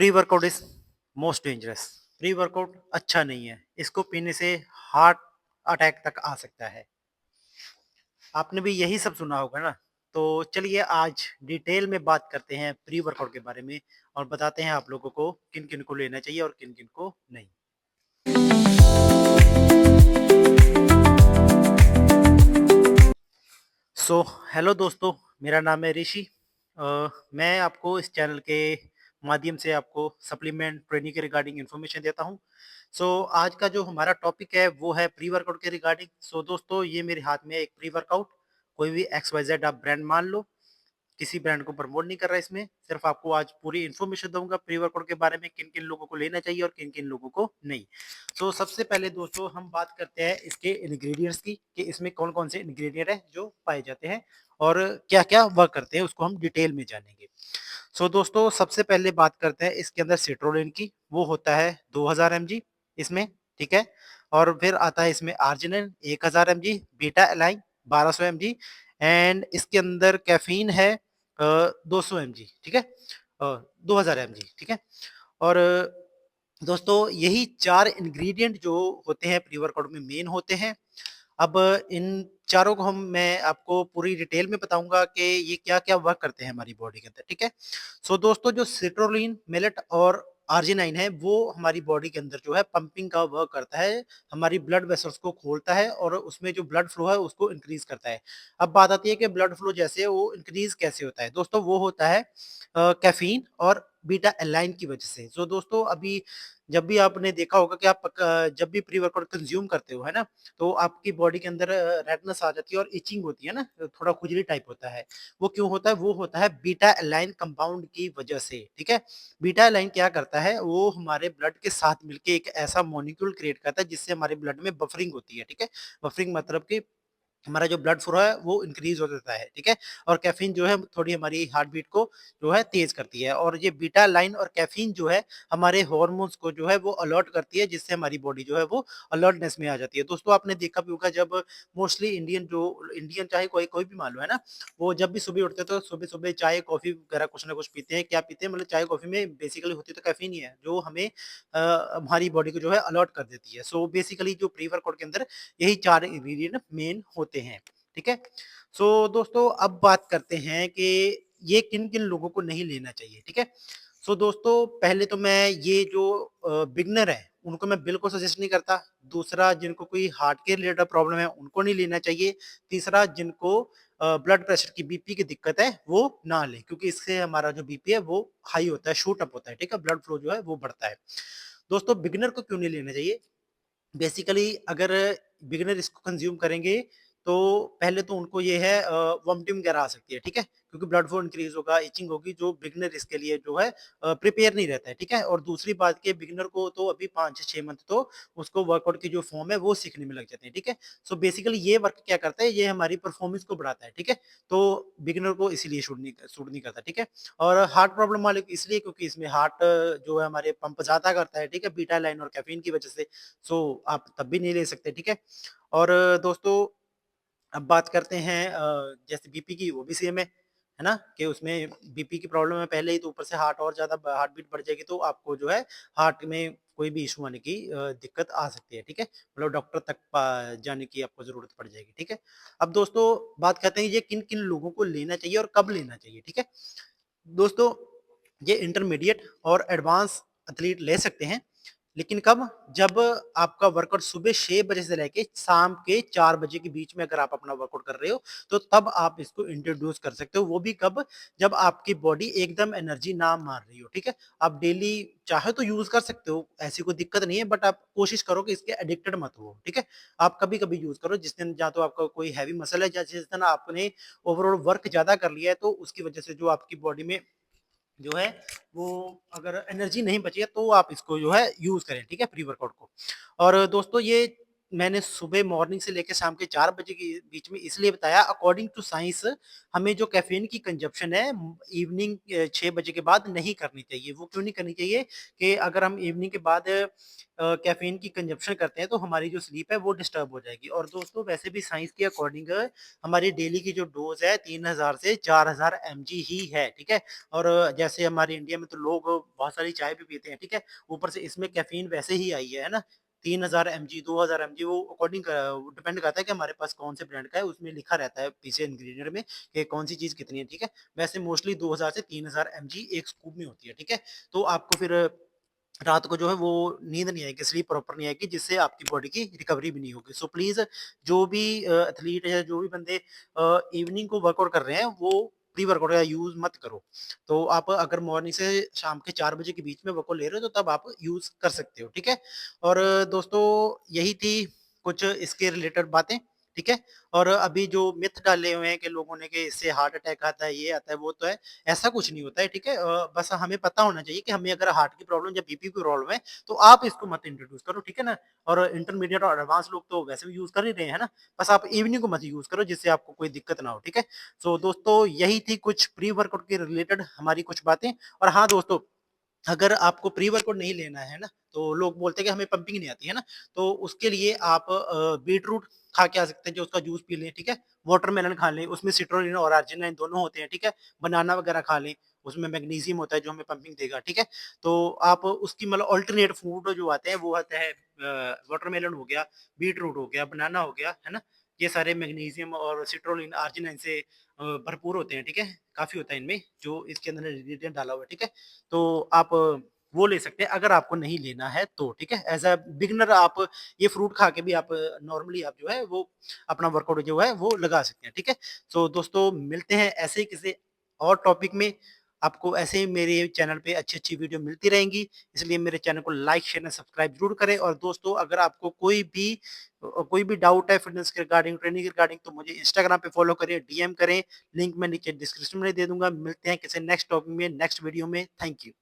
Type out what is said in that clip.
Pre workout is most dangerous. Pre workout अच्छा नहीं है, इसको पीने से हार्ट अटैक तक आ सकता है। आपने भी यही सब सुना होगा ना। तो चलिए आज डिटेल में बात करते हैं प्री वर्कआउट के बारे में और बताते हैं आप लोगों को किन किन को लेना चाहिए और किन किन को नहीं। सो हेलो दोस्तों, मेरा नाम है ऋषि। मैं आपको इस चैनल के माध्यम से आपको सप्लीमेंट ट्रेनिंग के रिगार्डिंग इन्फॉर्मेशन देता हूँ। आज का जो हमारा टॉपिक है वो है प्री वर्कआउट के रिगार्डिंग। दोस्तों, ये मेरे हाथ में एक प्री वर्कआउट, कोई भी एक्स वाई जेड आप ब्रांड मान लो, किसी ब्रांड को प्रमोट नहीं कर रहा इसमें, सिर्फ आपको आज पूरी इन्फॉर्मेशन दूंगा प्री वर्कआउट के बारे में, किन किन लोगों को लेना चाहिए और किन किन लोगों को नहीं। सबसे पहले दोस्तों हम बात करते हैं इसके इंग्रेडिएंट्स की, कि इसमें कौन कौन से इंग्रेडिएंट है जो पाए जाते हैं और क्या क्या वर्क करते हैं, उसको हम डिटेल में जानेंगे। दोस्तों सबसे पहले बात करते हैं इसके अंदर सिट्रोलिन की। वो होता है 2000 mg इसमें, ठीक है। और फिर आता है इसमें arginine 1000 mg, beta align 1200 mg, and इसके अंदर कैफीन है 200 mg, ठीक है, 2000 mg, ठीक है। और दोस्तों यही चार इंग्रेडिएंट जो होते हैं प्री वर्कआउट में मेन होते हैं। अब इन चारों को हम मैं आपको पूरी डिटेल में बताऊंगा कि ये क्या-क्या वर्क करते हैं हमारी बॉडी के अंदर, ठीक है। दोस्तों जो सिट्रोलिन, मिलेट और आर्जिनाइन है वो हमारी बॉडी के अंदर जो है पंपिंग का वर्क करता है, हमारी ब्लड वेसल्स को खोलता है और उसमें जो ब्लड फ्लो है उसको इंक्रीज करता है। अब बात आती है कि ब्लड फ्लो जैसे वो इंक्रीज कैसे होता है, दोस्तों वो होता है कैफीन और बीटा एलाइन की वजह से। दोस्तों अभी जब भी आपने देखा होगा कि आप जब भी प्री वर्कआउट कंज्यूम करते हो, है ना, तो आपकी बॉडी के अंदर रेडनेस आ जाती है और इचिंग होती है ना, थोड़ा खुजली टाइप होता है। वो क्यों होता है? वो होता है बीटा एलाइन कंपाउंड की वजह से, ठीक है। बीटा एलाइन क्या करता है? वो हमारे ब्लड के साथ मिलके एक ऐसा मॉलिक्यूल क्रिएट करता है जिससे हमारे ब्लड में बफरिंग होती है, ठीक है। बफरिंग मतलब कि हमारा जो ब्लड फ्लो है वो इंक्रीज हो जाता है, ठीक है। और कैफीन जो है थोड़ी हमारी हार्ट बीट को जो है तेज करती है, और ये बीटा लाइन और कैफीन जो है हमारे हार्मोन्स को जो है वो अलर्ट करती है, जिससे हमारी बॉडी जो है वो अलर्टनेस में आ जाती है। दोस्तों आपने देखा भी होगा, जब मोस्टली इंडियन चाहे कोई कोई भी मान लो, है ना, वो जब भी सुबह उठते हैं तो सुबह सुबह चाय कॉफी वगैरह कुछ ना कुछ पीते हैं। क्या पीते हैं? मतलब चाय कॉफी में बेसिकली होती तो कैफीन ही है जो हमें हमारी बॉडी को जो है अलर्ट कर देती है। बेसिकली जो प्री वर्कआउट के अंदर यही 4 इंग्रीडिएंट मेन होते हैं, ठीक है। दोस्तों अब बात करते हैं कि ये किन-किन लोगों को नहीं लेना चाहिए, ठीक है। दोस्तों पहले तो मैं ये जो बिगिनर है उनको मैं बिल्कुल सजेस्ट नहीं करता। दूसरा, जिनको कोई हार्ट के रिलेटेड प्रॉब्लम है उनको नहीं लेना चाहिए। तीसरा, जिनको ब्लड प्रेशर की बीपी की दिक्कत है वो ना लें, क्योंकि इससे हमारा जो बीपी है वो हाई होता है, शूट अप होता है, ठीक है, ब्लड फ्लो जो है वो बढ़ता है। दोस्तों बिगिनर को क्यों नहीं लेना चाहिए? बेसिकली अगर बिगिनर इसको कंज़्यूम करेंगे, तो पहले तो उनको ये है वोमिटिंग वगैरह आ सकती है, ठीक है? क्योंकि ब्लड फ्लो इंक्रीज़ होगा, इचिंग होगी, जो बिगिनर इसके लिए जो है प्रिपेयर नहीं रहता है, ठीक है? और दूसरी बात कि बिगिनर को तो अभी 5 से 6 मंथ तो उसको वर्कआउट की जो फ़ॉर्म है वो सीखने में लग जाते हैं, ठीक है? बेसिकली ये वर्क क्या करता है, ये हमारी परफ़ॉर्मेंस को बढ़ाता है, ठीक है? तो बिगिनर को इसीलिए सूट नहीं करता, ठीक है? और हार्ट प्रॉब्लम वाले को इसलिए, क्योंकि इसमें हार्ट जो है हमारे पंप ज़्यादा करता है, ठीक है? बीटा लाइन और कैफ़ीन की वज़ह से। आप तब भी नहीं ले सकते, ठीक है? और दोस्तों अब बात करते हैं जैसे बीपी की, वो भी सेम है ना? कि उसमें बीपी की प्रॉब्लम है पहले ही, तो ऊपर से हार्ट और ज़्यादा हार्ट बीट बढ़ जाएगी तो आपको जो है हार्ट में कोई भी इश्यू आने की दिक्कत आ सकती है, ठीक है? मतलब डॉक्टर तक जाने की आपको ज़रूरत पड़ जाएगी, ठीक है? अब दोस्तों बात करते हैं ये किन-किन लोगों को लेना चाहिए और कब लेना चाहिए, ठीक है? दोस्तों ये इंटरमीडिएट और एडवांस एथलीट ले सकते हैं, लेकिन कब? जब आपका वर्कआउट सुबह 6 बजे से लेके शाम के 4 बजे के बीच में अगर आप अपना वर्कआउट कर रहे हो, तो तब आप इसको इंट्रोड्यूस कर सकते हो। वो भी कब? जब आपकी बॉडी एकदम एनर्जी ना मार रही हो, ठीक है? आप डेली चाहे तो यूज़ कर सकते हो, ऐसी कोई दिक्कत नहीं है, बट आप कोशिश करो कि इसके एडिक्टेड मत हो, ठीक है? आप कभी-कभी यूज़ करो, जिस दिन या तो आपका कोई हेवी मसल है, या जिस दिन आपने ओवरऑल वर्क ज़्यादा कर लिया है, तो उसकी वजह से जो आपकी बॉडी में जो है वो अगर एनर्जी नहीं बची है, तो आप इसको जो है यूज़ करें, ठीक है, प्री वर्कआउट को। और दोस्तों ये मैंने सुबह मॉर्निंग से लेके शाम के 4 बजे के बीच में इसलिए बताया अकॉर्डिंग टू साइंस हमें जो कैफ़ीन की कंज़प्शन है इवनिंग 6 बजे के बाद नहीं करनी चाहिए। वो क्यों नहीं करनी चाहिए कि अगर हम इवनिंग के बाद कैफ़ीन की कंज़प्शन करते हैं तो हमारी जो स्लीप है वो डिस्टर्ब हो जाएगी। और दोस्तों वैसे भी साइंस के अकॉर्डिंग हमारी डेली की जो डोज़ है 3000 से 4000 एमजी ही है, ठीक है? और जैसे हमारे इंडिया में तो लोग बहुत सारी चाय भी पीते हैं, ठीक है? ऊपर से इसमें कैफ़ीन वैसे ही आई है ना? 3000 एमजी, 2000 एमजी वो अकॉर्डिंग डिपेंड करता है कि हमारे पास कौन से ब्रांड का है, उसमें लिखा रहता है पीछे इंग्रीडिएंट में कि कौन-सी चीज़ कितनी है, ठीक है? वैसे मोस्टली 2000 से 3000 एमजी 1 स्कूप में होती है, ठीक है? तो आपको फिर रात को जो है वो नींद नहीं आएगी, स्लीप प्रॉपर नहीं आएगी, जिससे आपकी बॉडी की रिकवरी भी नहीं होगी। सो प्लीज़ जो भी एथलीट है, जो भी बंदे इवनिंग को वर्कआउट कर रहे हैं, वो प्री वर्कआउट का यूज़ मत करो। तो आप अगर मॉर्निंग से शाम के 4 बजे के बीच में वर्कआउट ले रहे हो, तो तब आप यूज़ कर सकते हो, ठीक है? और दोस्तों यही थी कुछ इसके रिलेटेड बातें, ठीक है? और अभी जो मिथ डाले हुए हैं कि लोगों ने कि इससे हार्ट अटैक आता है, ये आता है, वो तो है। ऐसा कुछ नहीं होता है, ठीक है? बस हमें पता होना चाहिए कि हमें अगर हार्ट की प्रॉब्लम या बीपी की प्रॉब्लम है, तो आप इसको मत इंट्रोड्यूस करो, ठीक है ना? और इंटरमीडिएट और एडवांस लोग तो वैसे भी यूज़ कर ही रहे हैं ना? बस आप इवनिंग को मत यूज़ करो जिससे आपको कोई दिक्कत ना हो, ठीक है? सो दोस्तों यही थी कुछ प्री वर्कआउट के रिलेटेड हमारी कुछ बातें। और हाँ दोस्तों, अगर आपको प्री वर्कआउट नहीं लेना है ना, तो लोग बोलते हैं कि हमें पंपिंग नहीं आती है ना, तो उसके लिए आप बीटरूट खा के आ सकते हैं, जो उसका जूस पी लें, ठीक है? वाटरमेलन खा लें, उसमें सिट्रुलिन और अर्जिनाइन दोनों होते हैं, ठीक है? बनाना वगैरह खा लें, उसमें मैग्नीशियम होता है जो हमें पंपिंग देगा, ठीक है? तो आप उसकी मतलब अल्टरनेट फूड जो आते हैं वो आता है वाटरमेलन हो गया, बीटरूट हो गया, बनाना हो गया, है ना? ये सारे मैग्नीशियम और सिट्रुलिन, अर्जिनाइन से भरपूर होते हैं, ठीक है? काफ़ी होता है इनमें, जो इसके अंदर इंग्रीडिएंट डाला हुआ है, ठीक है? तो आप वो ले सकते हैं अगर आपको नहीं लेना है तो, ठीक है? एज़ अ बिगिनर आप ये फ्रूट खा के भी आप नॉर्मली आप जो है वो अपना वर्कआउट जो है वो लगा सकते हैं, ठीक है? सो दोस्तों मिलते हैं ऐसे ही किसी और टॉपिक में। आपको ऐसे ही मेरे चैनल पे अच्छी-अच्छी वीडियो मिलती रहेंगी, इसलिए मेरे चैनल को लाइक, शेयर एंड सब्सक्राइब ज़रूर करें। और दोस्तों अगर आपको कोई भी डाउट है फ़िटनेस के रिगार्डिंग, ट्रेनिंग के रिगार्डिंग, तो मुझे इंस्टाग्राम पे फ़ॉलो करें, डीएम करें, लिंक मैं नीचे डिस्क्रिप्शन में दे दूँगा। मिलते हैं किसी नेक्स्ट टॉपिक में, नेक्स्ट वीडियो में। Thank you.